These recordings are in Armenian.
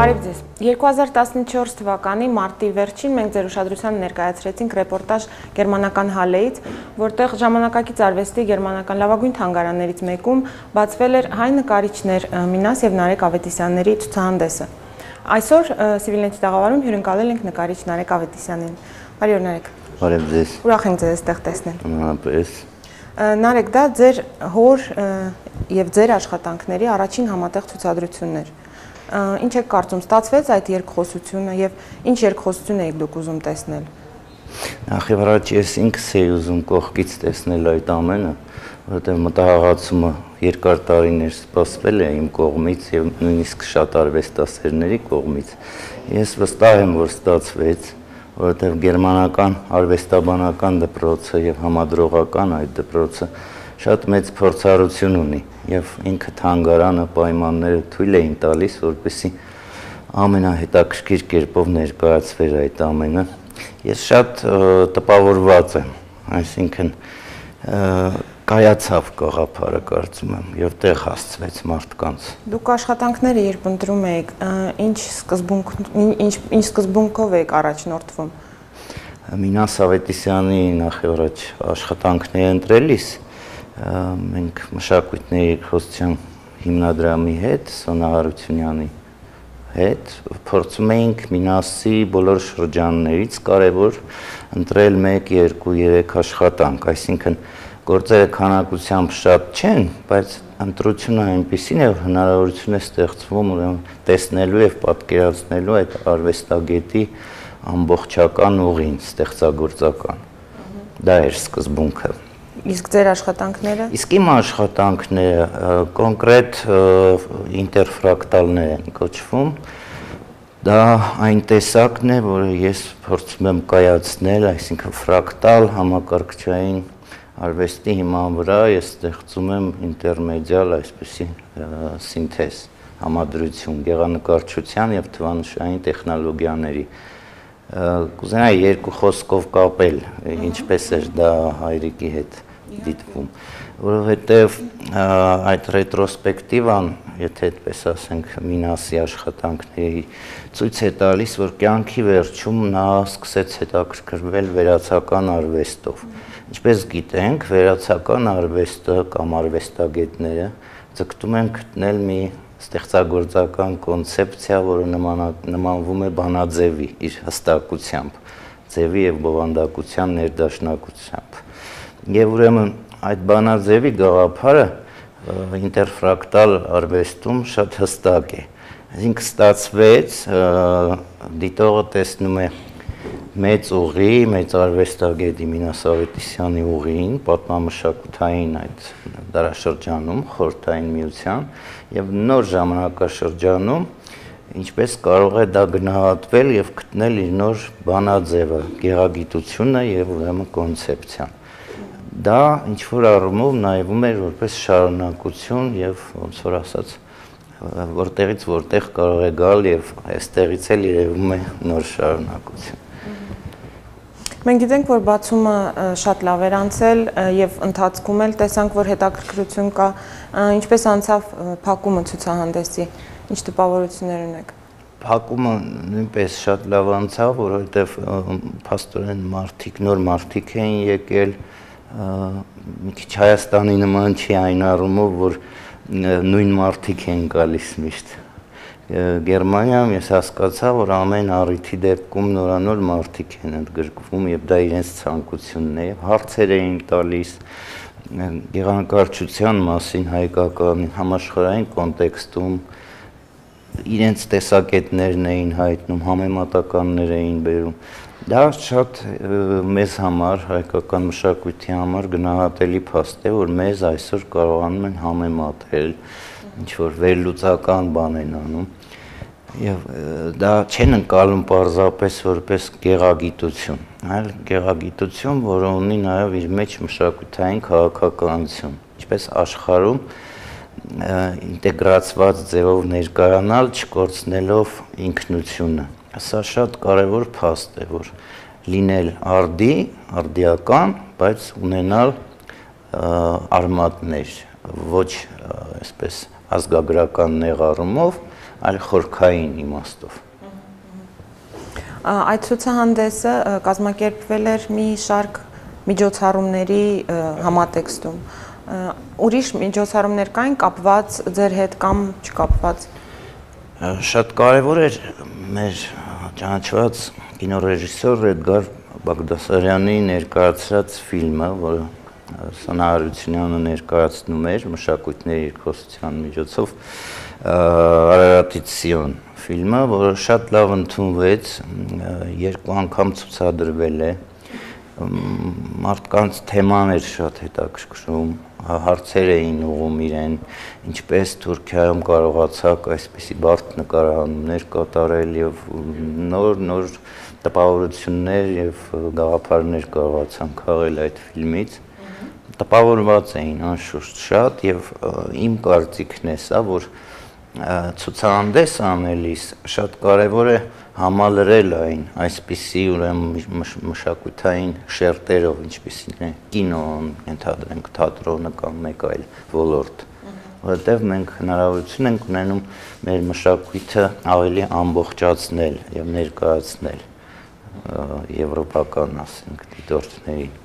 Բարև ձեզ։ 2014 թվականի մարտի վերջին մենք ձեր ուշադրությանը ներկայացրեցինք ռեպորտաժ գերմանական Հալեից, որտեղ ժամանակակից արվեստի գերմանական լավագույն թանգարաններից մեկում բացվել էր հայ նկարիչներ Մինաս եւ Նարեկ Ավետիսյանների ցուցահանդեսը։ Այսօր Civilnet-ի տաղավարում հյուրընկալել ենք նկարիչ Նարեկ Ավետիսյանին։ Բարի օր Նարեկ։ Բարև ձեզ։ Ուրախ ենք ձեզ այստեղ տեսնել։ Նույնպես։ Նարեկ, դա ձեր հոր եւ ձեր աշխատանքների առաջին համատեղ ցուցադրությունն էր։ Ինչ եք կարծում, ստացվեց այդ երկխոսությունը եւ ինչ երկխոսություն եք դուք ուզում տեսնել։ Նախ եւ առաջ ես ինքս էի ուզում կողքից տեսնել այդ ամենը, որովհետեւ մտահղացումը երկար տարիներ սպասվել է իմ կողմից եւ նույնիսկ շատ արվեստասերների կողմից։ Ես վստահ եմ, որ ստացվեց, որովհետեւ գերմանական արվեստաբանական դպրոցը եւ համադրողական այդ դպրոցը շատ մեծ փորձառություն ունի եւ ինքը թանգարանը պայմանները թույլ էին տալիս, որպեսզի ամենահետաքրքիր կերպով ներկայացվեր այդ ամենը։ Ես շատ տպավորված եմ, այսինքն կայացավ գաղափարը, կարծում եմ, եւ տեղ հասցվեց մարդկանց։ Դուք աշխատանքները երբ ընտրում եք, ինչ սկզբունքով եք առաջնորդվում։ Մինաս Ավետիսյանի նախ եւ առաջ աշխատանքները ընտրելիս մենք մշակույթների երկխոսության հիմնադրամի հետ, Սոնա Հարությունյանի հետ փորձում էինք Մինասի բոլոր շրջաններից կարևոր ընտրել 1, 2, 3 աշխատանք, այսինքն գործերը քանակությամբ շատ չեն, բայց ընտրությունը այնպեսին է, որ հնարավորություն է ստեղծվում ուրեմն տեսնելու եւ պատկերացնելու այդ արվեստագետի ամբողջական ուղին, ստեղծագործական։ Դա էր սկզբունքը։ Իսկ ձեր աշխատանքները։ Իսկ իմ աշխատանքները կոնկրետ ինտերֆրակտալներ են կոչվում։ Դա այն տեսակն է, որը ես փորձում եմ կայացնել, այսինքն ֆրակտալ համակարգչային արվեստի հիման վրա ես ստեղծում եմ ինտերմեդիալ այսպիսի սինթեզ, համադրություն գեղանկարչության եւ թվանշային տեխնոլոգիաների։ Կուզենայի երկու խոսքով կապել, ինչպես էր դա հայրիկի հետ դիտվում, որովհետև այդ ռետրոսպեկտիվան, եթե այդպես ասենք, Մինասի աշխատանքների ցույց է տալիս, որ կյանքի վերջում նա սկսեց հետաքրքրվել վերացական արվեստով։ Ինչպես գիտենք, վերացական արվեստը կամ արվեստագետները ձգտում են գտնել մի ստեղծագործական կոնցեպցիա, որը նմանվում է բանաձևի իր հստակությամբ, ձևի եւ բովանդակության ներդաշնակությամբ։ Եվ ուրեմն այդ բանաձևի գաղափարը ինտերֆրակտալ արվեստում շատ հստակ է։ Այսինքն ստացվեց, դիտողը տեսնում է մեծ ուղի, մեծ արվեստագետի Մինաս Ավետիսյանի ուղին, պատմամշակութային այդ դարաշրջանում, խորհրդային միության եւ նոր ժամանակաշրջանում ինչպես կարող է դա գնահատվել եւ գտնել իր նոր բանաձևը, գեղագիտությունը եւ ուրեմն կոնցեպցիան։ Դա ինչ որ առումով նայվում էր որպես շարունակություն եւ ոնց որ ասած որտեղից որտեղ կարող է գալ եւ այստեղից էլ երևում է նոր շարունակություն։ Մենք գիտենք, որ բացումը շատ լավ էր անցել եւ ընթացքում էլ տեսանք, որ հետաքրքրություն կա, ինչպես անցավ փակումը ցուցահանդեսի, ինչ տպավորություններ ունեք։ Փակումը նույնպես շատ լավ անցավ, որովհետեւ փաստորեն նոր մարդիկ էին եկել, մի քիչ Հայաստանի նման չի այն առումով, որ նույն մարդիկ են գալիս միշտ։ Գերմանիայում ես հասկացա, որ ամեն առիթի դեպքում նորանոր մարդիկ են ընդգրկվում եւ դա իրենց ցանկությունն է եւ հարցեր էին տալիս գեղանկարչության մասին հայկական համաշխարհային կոնտեքստում իրենց տեսակետներն էին հայտնում, համեմատականներ էին բերում։ Դա շատ մեզ համար, հայկական մշակույթի համար գնահատելի փաստ է, որ մեզ այսօր կարողանում են համեմատել, ինչ որ վերլուծական բան են անում։ Եվ դա չեն ընկալում պարզապես որպես գեղագիտություն, այլ գեղագիտություն, որը ունի նաև իր մեջ մշակութային քաղաքականություն, ինչպես աշխարհում ինտեգրացված ձևով ներկայանալ, չկորցնելով ինքնությունը։ Սա շատ կարևոր փաստ է, որ լինել արդիական, բայց ունենալ արմատներ, ոչ այսպես ազգագրական նեղ առումով, այլ խորքային իմաստով։ Այդ ցուցահանդեսը կազմակերպվել էր մի շարք միջոցառումների համատեքստում։ Ուրիշ միջոցառումներ կային կապված ձեր հետ կամ չկապված։ Շատ կարևոր էր մեր ճանաչված կինոռեժիսոր Էդգար Բաղդասարյանի ներկայացրած ֆիլմը, որը Սոնա Հարությունյանը ներկայացնում էր մշակույթների երկխոսության միջոցով Արարատից Սիոն ֆիլմը, որը շատ լավ ընդունվեց, երկու անգամ ցուցադրվել է, մարդկանց թեման էր շատ հետաքրքրում, հարցեր էին ուղղում իրեն, ինչպես Թուրքիայում կարողացաք այսպիսի բարդ նկարահանումներ կատարել եւ նոր տպավորություններ եւ գաղափարներ կարողացան քաղել այդ ֆիլմից, տպավորված էին անշուշտ շատ եւ իմ կարծիքն է սա, որ ցուցահանդես անելիս շատ կարևոր է համալրել այն այսպիսի ուրեմն մշակութային շերտերով, ինչպիսին է կինոն, ենթադրենք թատրոնը կամ մեկ այլ ոլորտ, որովհետև մենք հնարավորություն ենք ունենում մեր մշակույթը ավելի ամբողջացնել եւ ներկայացնել եվրոպական, ասենք, դիտորդներին։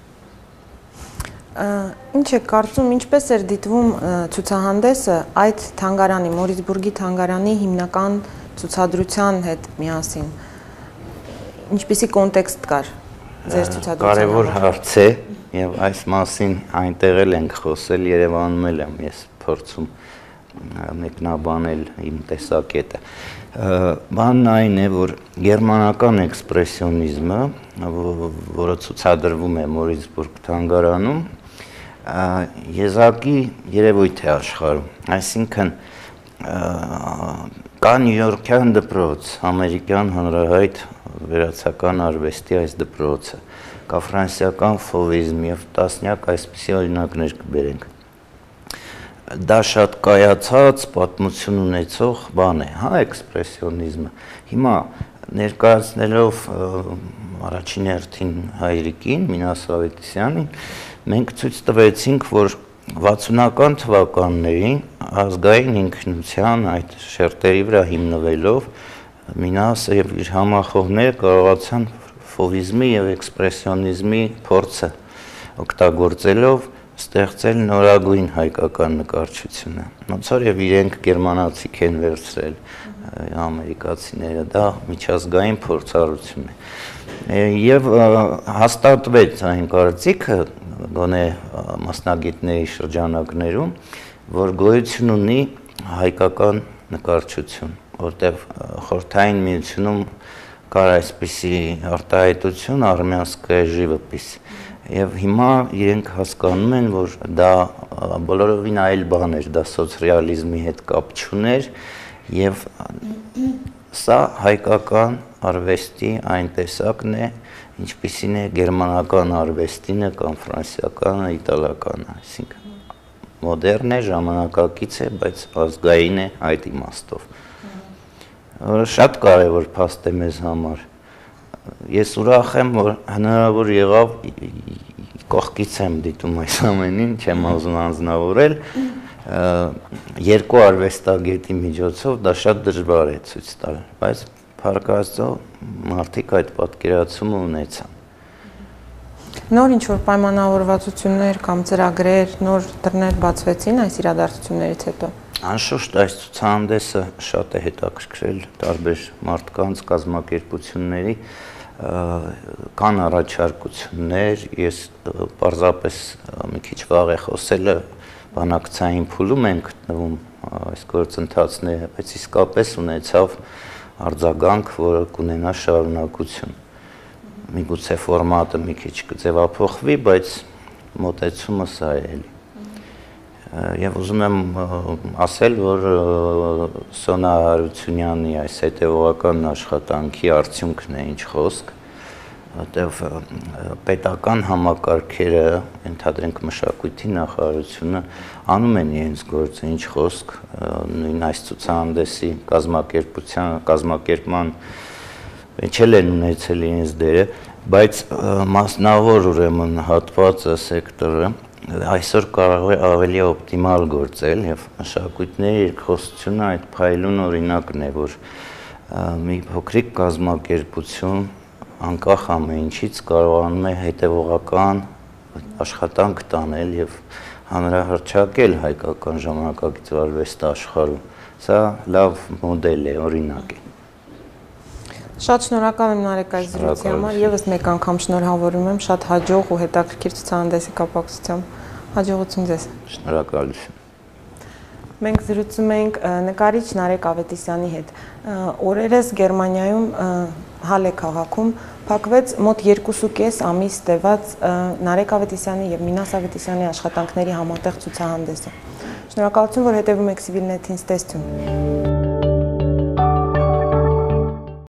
Ինչ է կարծում, ինչպես էր դիտվում ցուցահանդեսը այդ թանգարանի, Մորիցբուրգի թանգարանի հիմնական ցուցադրության հետ միասին։ Ինչպիսի կոնտեքստ կար ձեր ցուցադրության։ Կարևոր հարց է եւ այս մասին այնտեղ էլ ենք խոսել, Երևանում էլ եմ ես փորձում մեկնաբանել իմ տեսակետը։ Բանն այն է, որ գերմանական էքսպրեսիոնիզմը, որը ցուցադրվում է Մորիցբուրգ թանգարանում, եզակի երևույթ է աշխարհում, այսինքն կա նյույորքյան դպրոց, ամերիկյան հանրահայտ վերացական արվեստի այս դպրոցը, կա ֆրանսիական ֆովիզմ եւ տասնյակ այսպիսի օրինակներ կբերենք։ Դա շատ կայացած պատմություն ունեցող բան է, հա, էքսպրեսիոնիզմը։ Հիմա ներկայացնելով առաջին հերթին Հայրիկին, Մինաս Ավետիսյանին, մենք ցույց տվեցինք, որ 60-ական թվականներին ազգային ինքնության այդ շերտերի վրա հիմնվելով Մինասը եւ իր համախոհները կարողացան ֆովիզմի եւ էքսպրեսիոնիզմի փորձը օգտագործելով ստեղծել նորագույն հայկական նկարչությունը։ Ոնց որ եւ իրենք գերմանացիք են վերցրել ամերիկացիները, դա միջազգային փորձառություն է։ Եվ հաստատվեց այն կարծիքը, գոնե մասնագետների շրջանակներում, որ գոյություն ունի հայկական նկարչություն, որտեղ խորհրդային միությունում կար այսպիսի արտահայտություն արմյանская живопись, եւ հիմա իրենք հասկանում են, որ դա բոլորովին այլ բան էր, դա սոցռեալիզմի հետ կապ չուներ եւ սա հայկական արվեստի այն տեսակն է, ինչպիսին է գերմանական արվեստինը կամ ֆրանսիականը, իտալականը, այսինքն մոդեռն է, ժամանակակից է, բայց ազգային է այդ իմաստով։ Շատ կարևոր փաստ է մեզ համար։ Ես ուրախ եմ, որ հնարավոր եղավ կողքից եմ դիտում այս ամենին, չեմ ուզում անձնավորել, երկու արվեստագետի միջոցով դա շատ դժվար է ցույց տալ, բայց փառք Աստծո մարդիկ այդ պատկերացումը ունեցան։ Նոր ինչ-որ պայմանավորվածություններ կամ ծրագրեր, նոր դռներ բացվեցին այս իրադարձություններից հետո։ Անշուշտ այս ցուցահանդեսը շատ է հետաքրքրել տարբեր մարդկանց, կազմակերպությունների, կան առաջարկություններ, ես պարզապես մի քիչ վաղ է խոսելը բանակցային փուլում են գտնվում այս գործընթացները, բայց իսկապես ունեցավ արձագանք, որը կունենա շարունակություն։ Միգուցե ֆորմատը մի քիչ կձևափոխվի, բայց մոտեցումը սա է էլի։ Եվ ուզում եմ ասել, որ Սոնա Հարությունյանի այս հետևողական աշխատանքի արդյունքն է ինչ խոսք, որտեղ պետական համակարգերը, ենթադրենք մշակույթի նախարարությունը անում են իրենց գործը, ինչ խոսք, նույն այս ցուցահանդեսի կազմակերպման չել են ունեցել իրենց դերը, բայց մասնավոր ուրեմն հատվածը, սեկտորը այսօր կարող է ավելի օպտիմալ գործել եւ մշակույթների երկխոսությունը այդ փայլուն օրինակն է, որ մի փոքրիկ կազմակերպություն անկախ ամեն ինչից կարողանում է հետևողական աշխատանք տանել եւ հանրահռչակել հայկական ժամանակակից արվեստի աշխարհում։ Սա լավ մոդել է, օրինակ է։ Շատ շնորհակալ եմ Նարեկ այս զրույցի համար, եւս մեկ անգամ շնորհավորում եմ շատ հաջող ու հետաքրքիր ցուցահանդեսի կապակցությամբ։ Հաջողություն ձեզ։ Շնորհակալություն։ Մենք զրուցում ենք նկարիչ Նարեկ Ավետիսյանի հետ։ Օրերս Գերմանիայում Հալե քաղաքում փակվեց մոտ 2.5 ամիս տևած Նարեկ Ավետիսյանի եւ Մինաս Ավետիսյանի աշխատանքների համատեղ ցուցահանդեսը։ Շնորհակալություն, որ հետևում եք Civilnet-ին, ստեսություն։